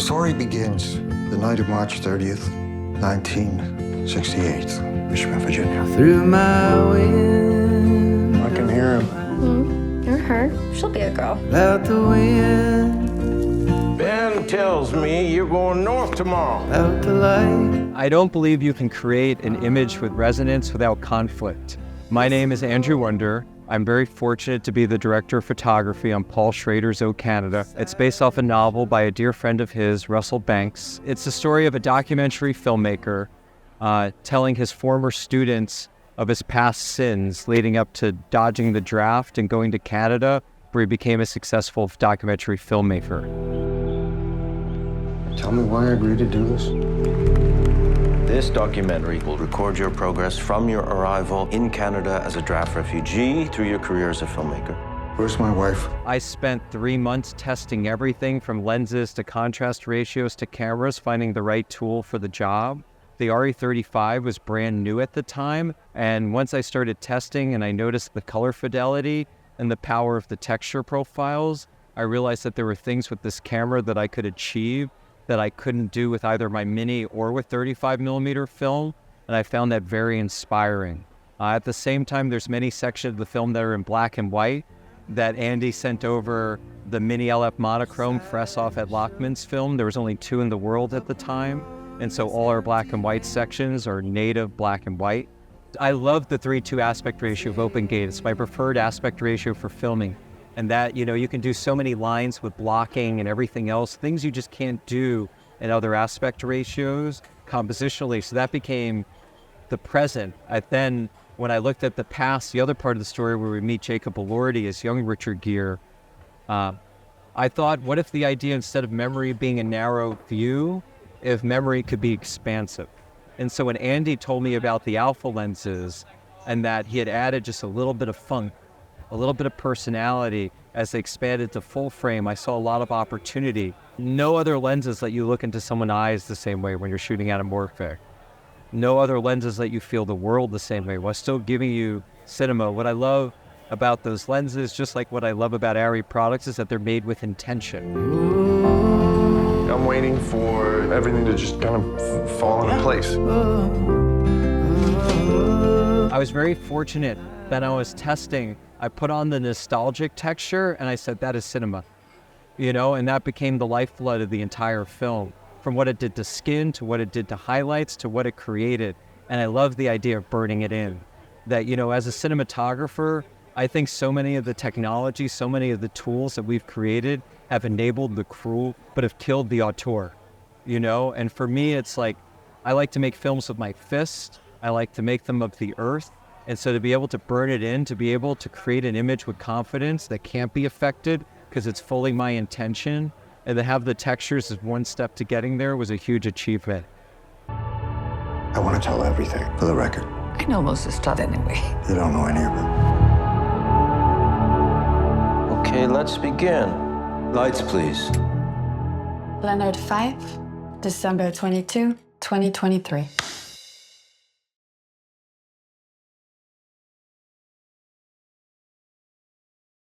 story begins the night of March 30th, 1968, Richmond, Virginia. Through my wind, I can hear him. You're her. She'll be a girl. out the wind, Ben tells me you're going north tomorrow. out the light. I don't believe you can create an image with resonance without conflict. My name is Andrew Wonder. I'm very fortunate to be the director of photography on Paul Schrader's O Canada. It's based off a novel by a dear friend of his, Russell Banks. It's the story of a documentary filmmaker telling his former students of his past sins leading up to dodging the draft and going to Canada, where he became a successful documentary filmmaker. Tell me why I agreed to do this. This documentary will record your progress from your arrival in Canada as a draft refugee through your career as a filmmaker. Where's my wife? I spent 3 months testing everything from lenses to contrast ratios to cameras, finding the right tool for the job. The ARRI 35 was brand new at the time, and once I started testing and I noticed the color fidelity and the power of the texture profiles, I realized that there were things with this camera that I could achieve that I couldn't do with either my Mini or with 35mm film, and I found that very inspiring. At the same time, there's many sections of the film that are in black and white that Andy sent over the Mini LF Monochrome fresh off at Lockman's film. There was only 2 in the world at the time, and so all our black and white sections are native black and white. I love the 3:2 aspect ratio of open gate. It's my preferred aspect ratio for filming. And that, you can do so many lines with blocking and everything else, things you just can't do in other aspect ratios compositionally. So that became the present. Then, when I looked at the past, the other part of the story where we meet Jacob Elordi as young Richard Gere, I thought, what if the idea, instead of memory being a narrow view, if memory could be expansive? And so when Andy told me about the ALFA lenses and that he had added just a little bit of funk, a little bit of personality as they expanded to full frame, I saw a lot of opportunity. No other lenses let you look into someone's eyes the same way when you're shooting anamorphic. No other lenses let you feel the world the same way while still giving you cinema. What I love about those lenses, just like what I love about ARRI products, is that they're made with intention. I'm waiting for everything to just kind of fall into place. I was very fortunate that I was testing. I put on the nostalgic texture and I said, that is cinema, and that became the lifeblood of the entire film, from what it did to skin, to what it did to highlights, to what it created. And I love the idea of burning it in. That, as a cinematographer, I think so many of the technology, so many of the tools that we've created have enabled the crew, but have killed the auteur, And for me, it's like, I like to make films with my fist. I like to make them of the earth. And so to be able to burn it in, to be able to create an image with confidence that can't be affected because it's fully my intention, and to have the textures as one step to getting there was a huge achievement. I want to tell everything for the record. I know most of the stuff anyway. You don't know any of it. Okay, let's begin. Lights, please. Leonard 5, December 22, 2023.